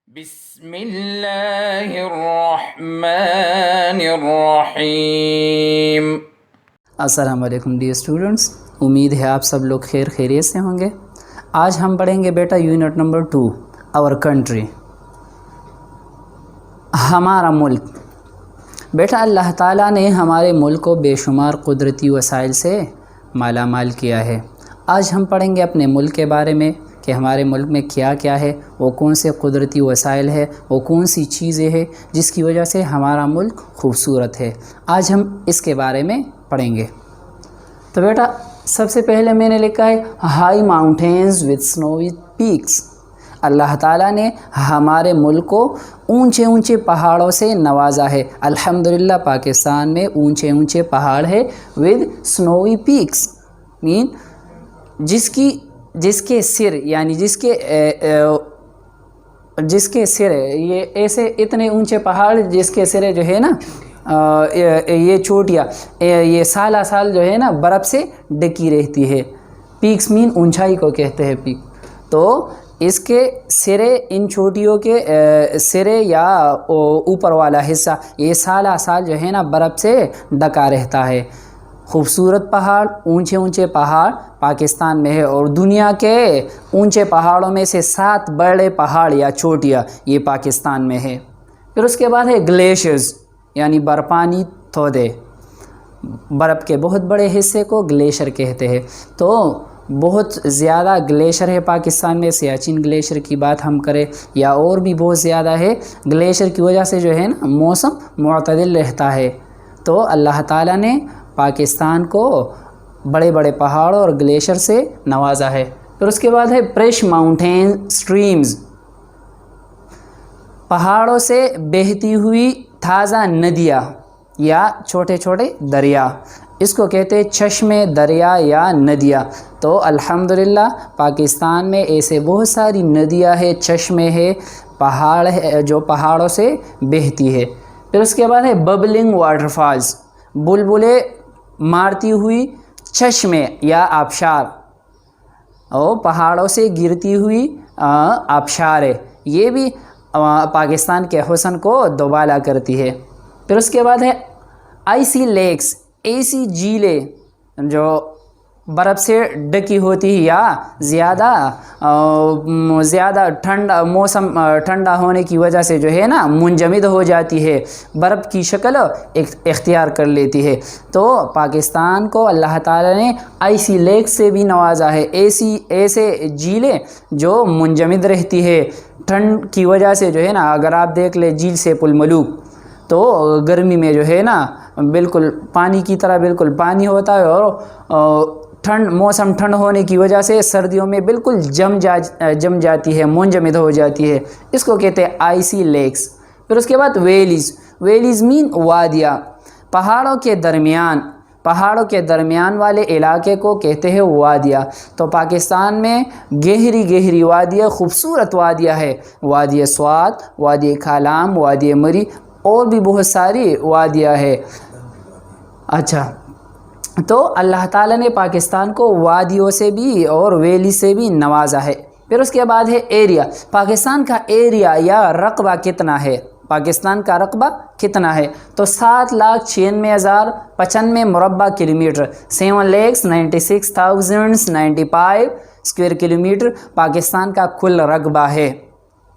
بسم اللہ الرحمن الرحیم۔ السلام علیکم ڈیئر اسٹوڈنٹس، امید ہے آپ سب لوگ خیریت سے ہوں گے۔ آج ہم پڑھیں گے بیٹا یونٹ نمبر 2 اور کنٹری، ہمارا ملک۔ بیٹا اللہ تعالیٰ نے ہمارے ملک کو بے شمار قدرتی وسائل سے مالا مال کیا ہے۔ آج ہم پڑھیں گے اپنے ملک کے بارے میں کہ ہمارے ملک میں کیا کیا ہے، وہ کون سے قدرتی وسائل ہے، وہ کون سی چیزیں ہیں جس کی وجہ سے ہمارا ملک خوبصورت ہے۔ آج ہم اس کے بارے میں پڑھیں گے۔ تو بیٹا سب سے پہلے میں نے لکھا ہے high mountains with snowy packs. اللہ تعالیٰ نے ہمارے ملک کو اونچے اونچے پہاڑوں سے نوازا ہے۔ الحمدللہ پاکستان میں اونچے اونچے پہاڑ ہے ود سنوی پیکس، مین جس کے سر یعنی جس کے سر یہ ایسے اتنے اونچے پہاڑ جس کے سرے جو ہے نا یہ چوٹیاں یہ سالہ سال جو ہے نا برف سے ڈکی رہتی ہے۔ پیکس مین اونچائی کو کہتے ہیں پیک۔ تو اس کے سرے، ان چوٹیوں کے سرے یا اوپر والا حصہ یہ سالہ سال جو ہے نا برف سے ڈکا رہتا ہے۔ خوبصورت پہاڑ، اونچے اونچے پہاڑ پاکستان میں ہے، اور دنیا کے اونچے پہاڑوں میں سے 7 بڑے پہاڑ یا چوٹیاں یہ پاکستان میں ہے۔ پھر اس کے بعد ہے گلیشیئرز یعنی برفانی تودے۔ برف کے بہت بڑے حصے کو گلیشیئر کہتے ہیں۔ تو بہت زیادہ گلیشیئر ہے پاکستان میں۔ سیاچن گلیشیئر کی بات ہم کریں یا اور بھی بہت زیادہ ہے۔ گلیشیئر کی وجہ سے جو ہے نا موسم معتدل رہتا ہے۔ تو اللہ تعالیٰ نے پاکستان کو بڑے بڑے پہاڑوں اور گلیشیئر سے نوازا ہے۔ پھر اس کے بعد ہے فریش ماؤنٹین سٹریمز، پہاڑوں سے بہتی ہوئی تازہ ندیاں یا چھوٹے چھوٹے دریا، اس کو کہتے ہیں چشمے، دریا یا ندیاں۔ تو الحمدللہ پاکستان میں ایسے بہت ساری ندیاں ہیں، چشمے ہیں، پہاڑ ہے جو پہاڑوں سے بہتی ہے۔ پھر اس کے بعد ہے ببلنگ واٹر فالز، بلبلے مارتی ہوئی چشمے یا آبشار، اور پہاڑوں سے گرتی ہوئی آبشار ہے، یہ بھی پاکستان کے حسن کو دوبالا کرتی ہے۔ پھر اس کے بعد ہے آئسی لیکس، ایسی جھیلیں جو برف سے ڈکی ہوتی ہے یا زیادہ موسم ٹھنڈا ہونے کی وجہ سے جو ہے نا منجمد ہو جاتی ہے، برف کی شکل اختیار کر لیتی ہے۔ تو پاکستان کو اللہ تعالیٰ نے آئسی لیک سے بھی نوازا ہے، ایسے جھیلیں جو منجمد رہتی ہے ٹھنڈ کی وجہ سے جو ہے نا۔ اگر آپ دیکھ لیں جھیل سیف الملوک، تو گرمی میں جو ہے نا بالکل پانی کی طرح بالکل پانی ہوتا ہے، اور موسم ٹھنڈ ہونے کی وجہ سے سردیوں میں بالکل جم جاتی ہے، منجمد ہو جاتی ہے، اس کو کہتے ہیں آئسی لیکس۔ پھر اس کے بعد ویلیز مین وادیاں، پہاڑوں کے درمیان والے علاقے کو کہتے ہیں وادیاں۔ تو پاکستان میں گہری وادیاں، خوبصورت وادیاں ہے، وادی سوات، وادی کھالام، وادی مری، اور بھی بہت ساری وادیاں ہے۔ اچھا، تو اللہ تعالیٰ نے پاکستان کو وادیوں سے بھی اور ویلی سے بھی نوازا ہے۔ پھر اس کے بعد ہے ایریا، پاکستان کا ایریا یا رقبہ کتنا ہے؟ پاکستان کا رقبہ کتنا ہے؟ تو 7,96,095 مربع کلومیٹر، 7,96,095 اسکوائر کلومیٹر پاکستان کا کل رقبہ ہے۔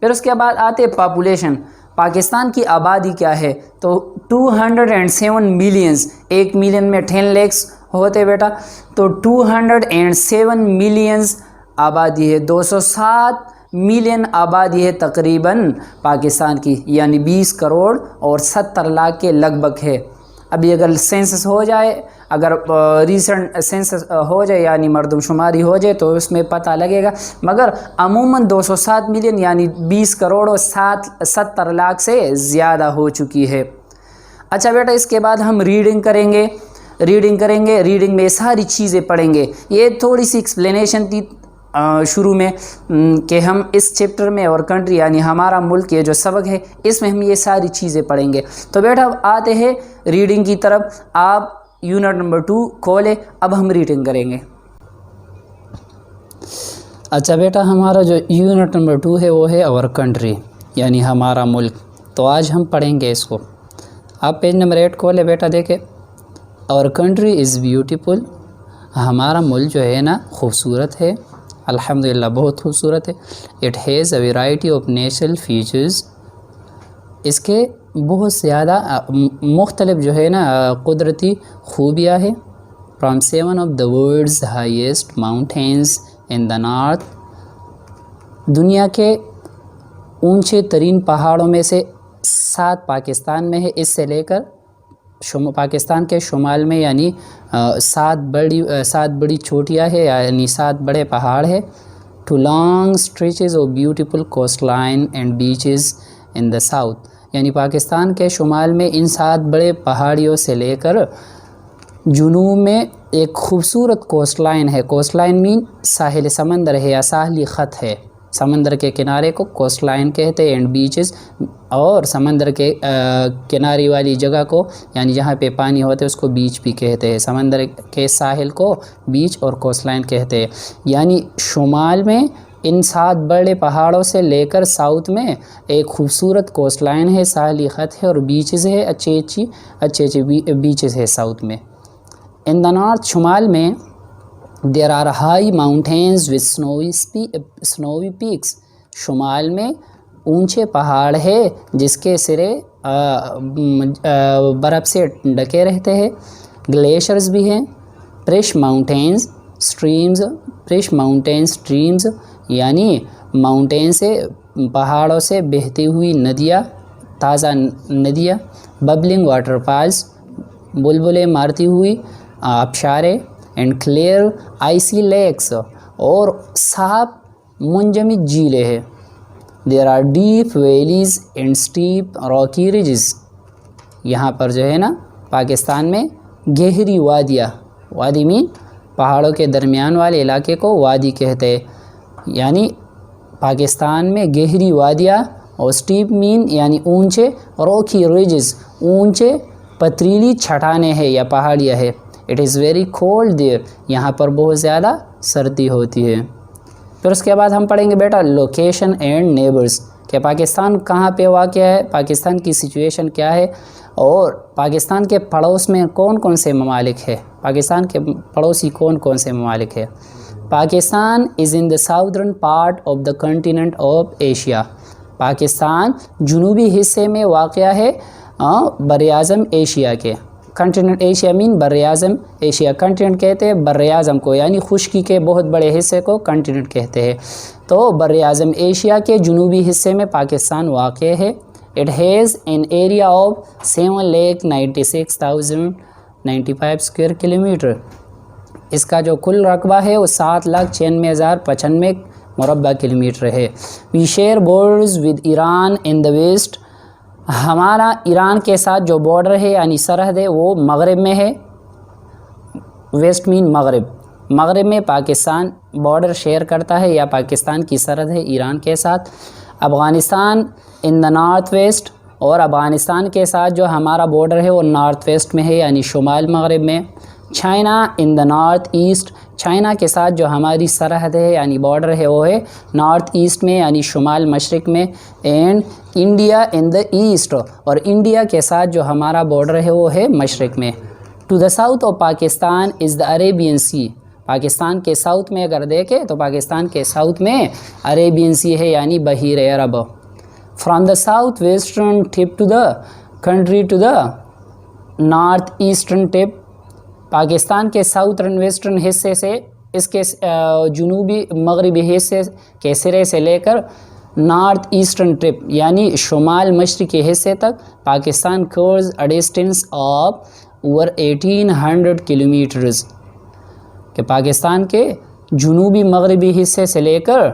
پھر اس کے بعد آتے پاپولیشن، پاکستان کی آبادی کیا ہے؟ تو 207 ملینز، 1 ملین میں 10 لاکھ ہوتے بیٹا، تو 207 ملینز آبادی ہے، 207 ملین آبادی ہے تقریباً پاکستان کی، یعنی 20 کروڑ اور 70 لاکھ کے لگ بھگ ہے۔ ابھی اگر سینسس ہو جائے، اگر ریسنٹ سینسس ہو جائے یعنی مردم شماری ہو جائے تو اس میں پتہ لگے گا، مگر عموماً 207 ملین یعنی 20 کروڑ اور 70 لاکھ سے زیادہ ہو چکی ہے۔ اچھا بیٹا، اس کے بعد ہم ریڈنگ کریں گے۔ ریڈنگ میں ساری چیزیں پڑھیں گے۔ یہ تھوڑی سی ایکسپلینیشن تھی شروع میں کہ ہم اس چیپٹر میں اور کنٹری یعنی ہمارا ملک یہ جو سبق ہے اس میں ہم یہ ساری چیزیں پڑھیں گے۔ تو بیٹا اب آتے ہیں ریڈنگ کی طرف۔ آپ یونٹ نمبر 2 کھولیں، اب ہم ریڈنگ کریں گے۔ اچھا بیٹا، ہمارا جو یونٹ نمبر 2 ہے وہ ہے اور کنٹری۔ یعنی ہمارا ملک. تو آج ہم پڑھیں گے اس کو. آپ پیج نمبر 8 کھولے بیٹا دیکھیں. اور کنٹری از بیوٹیفل. ہمارا ملک جو ہے نا خوبصورت ہے, الحمدللہ بہت خوبصورت ہے. It has a variety of natural features. اس کے بہت زیادہ مختلف جو ہے نا قدرتی خوبیاں ہیں. From 7 of the world's highest mountains in the north. دنیا کے اونچے ترین پہاڑوں میں سے 7 پاکستان میں ہے. اس سے لے کر پاکستان کے شمال میں یعنی 7 بڑی چوٹیاں ہے, یعنی 7 بڑے پہاڑ ہے. Two long stretches of beautiful coast line and beaches in the south. یعنی پاکستان کے شمال میں ان 7 بڑے پہاڑیوں سے لے کر جنوب میں ایک خوبصورت کوسٹ لائن ہے. کوسٹ لائن مین ساحل سمندر ہے یا ساحلی خط ہے. سمندر کے کنارے کو کوسٹ لائن کہتے ہیں. اینڈ بیچز, اور سمندر کے کنارے والی جگہ کو یعنی جہاں پہ پانی ہوتا ہے اس کو بیچ بھی کہتے ہیں. سمندر کے ساحل کو بیچ اور کوسٹ لائن کہتے ہیں. یعنی شمال میں ان 7 بڑے پہاڑوں سے لے کر ساؤتھ میں ایک خوبصورت کوسٹ لائن ہے, ساحلی خط ہے, اور بیچز ہے, اچھے بیچز ہے ساؤتھ میں. ان دا نارتھ, شمال میں there are high mountains with snowy peaks. شمال میں اونچے پہاڑ ہے جس کے سرے برف سے ڈھکے رہتے ہیں. گلیشیئرز بھی ہیں. فریش ماؤنٹین سٹریمز یعنی ماؤنٹین سے پہاڑوں سے بہتی ہوئی ندیاں, تازہ ندیاں. ببلنگ واٹر فالز, بلبلیں مارتی ہوئی آبشاریں. اینڈ کلیئر آئسی لیکس, اور صاف منجمد جھیلیں ہیں. There are deep valleys and steep rocky ridges. یہاں پر جو ہے نا پاکستان میں گہری وادیاں, وادی مین پہاڑوں کے درمیان والے علاقے کو وادی کہتے ہیں. یعنی پاکستان میں گہری وادیاں, اور اسٹیپ مین یعنی اونچے, راکی ریجز اونچے پتریلی چٹانیں ہیں یا پہاڑیاں ہیں. It is very cold there. یہاں پر بہت زیادہ سردی ہوتی ہے. پھر اس کے بعد ہم پڑھیں گے بیٹا لوکیشن اینڈ نیبرز, کہ پاکستان کہاں پہ واقع ہے, پاکستان کی سچویشن کیا ہے, اور پاکستان کے پڑوس میں کون کون سے ممالک ہے, پاکستان کے پڑوسی کون کون سے ممالک ہے. Pakistan is in the southern part of the continent of Asia. Pakistan جنوبی حصے میں واقع ہے براعظم ایشیا کے. کنٹیننٹ ایشیا مین براعظم ایشیا. کنٹیننٹ کہتے ہیں براعظم کو, یعنی خشکی کے بہت بڑے حصے کو کنٹیننٹ کہتے ہیں. تو براعظم ایشیا کے جنوبی حصے میں پاکستان واقع ہے. It has an area of 7,96,095 square kilometre. اس کا جو کل رقبہ ہے وہ 7,96,095 مربع کلومیٹر ہے. We share borders with Iran in the west. ہمارا ایران کے ساتھ جو بارڈر ہے یعنی سرحد ہے وہ مغرب میں ہے. ویسٹ مین مغرب. مغرب میں پاکستان بارڈر شیئر کرتا ہے یا پاکستان کی سرحد ہے ایران کے ساتھ. افغانستان ان دا نارتھ ویسٹ, اور افغانستان کے ساتھ جو ہمارا بارڈر ہے وہ نارتھ ویسٹ میں ہے یعنی شمال مغرب میں. China in the north east. China کے ساتھ جو ہماری سرحد ہے یعنی بارڈر ہے وہ ہے نارتھ ایسٹ میں یعنی شمال مشرق میں. And India in the east, اور انڈیا کے ساتھ جو ہمارا بارڈر ہے وہ ہے مشرق میں. To the south of Pakistan is the Arabian Sea. Pakistan کے ساؤتھ میں اگر دیکھیں تو پاکستان کے ساؤتھ میں عربین سی ہے یعنی بحیر عرب. From the south western tip to the country to the north eastern tip. Pakistan کے ساؤترن ویسٹرن حصے سے اس کے جنوبی مغربی حصے کے سرے سے لے کر نارتھ ایسٹرن ٹپ یعنی شمال مشرقی حصے تک Pakistan covers a distance of over 1800 kilometres. کہ پاکستان کے جنوبی مغربی حصے سے لے کر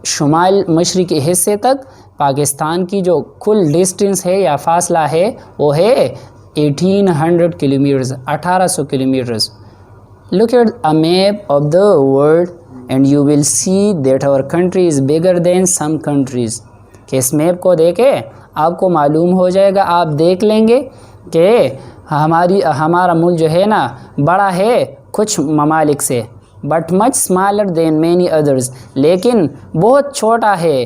شمال مشرقی حصے تک پاکستان کی جو کل ڈسٹینس ہے یا فاصلہ ہے وہ ہے 1800 kilometres, 1800 kilometres. Look at a map of the world and you will see that our country is bigger than some countries. کہ اس میپ کو دیکھیں آپ کو معلوم ہو جائے گا, آپ دیکھ لیں گے کہ ہمارا ملک جو ہے نا بڑا ہے کچھ ممالک سے, but much smaller than many others. لیکن بہت چھوٹا ہے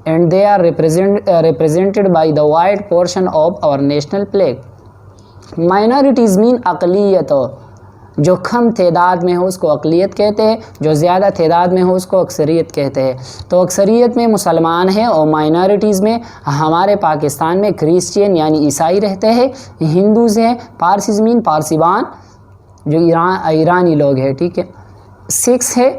and they are represented by the white portion of our national flag. Minorities mean اقلیت, جو کم تعداد میں ہو اس کو اقلیت کہتے ہیں, جو زیادہ تعداد میں ہو اس کو اکثریت کہتے ہیں. تو اکثریت میں مسلمان ہیں اور مائنارٹیز میں ہمارے پاکستان میں کرسچین یعنی عیسائی رہتے ہیں, ہندوز ہیں, پارسیز مین پارسیبان جو ایرانی لوگ ہیں, ٹھیک ہے, سکس ہے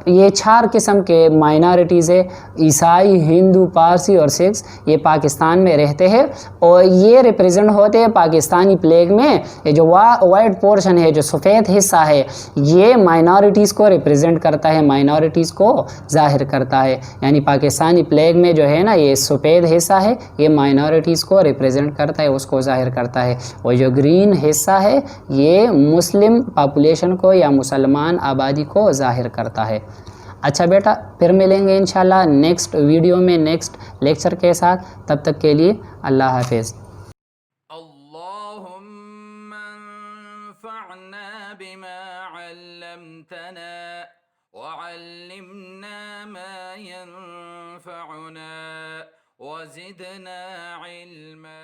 یہ 4 قسم کے مائنارٹیز ہے, عیسائی, ہندو, پارسی اور سکس, یہ پاکستان میں رہتے ہیں اور یہ ریپریزنٹ ہوتے ہیں پاکستانی فلیگ میں. یہ جو وائٹ پورشن ہے, جو سفید حصہ ہے, یہ مائنارٹیز کو ریپریزنٹ کرتا ہے, مائنارٹیز کو ظاہر کرتا ہے. یعنی پاکستانی فلیگ میں جو ہے نا یہ سفید حصہ ہے, یہ مائنارٹیز کو ریپریزنٹ کرتا ہے, اس کو ظاہر کرتا ہے. اور جو گرین حصہ ہے یہ مسلم پاپولیشن کو یا مسلمان آبادی کو ظاہر کرتا ہے. اچھا بیٹا, پھر ملیں گے انشاءاللہ نیکسٹ ویڈیو میں نیکسٹ لیکچر کے ساتھ. تب تک کے لیے اللہ حافظ. اللهم انفعنا بما علمتنا وعلمنا ما ينفعنا وزدنا علما.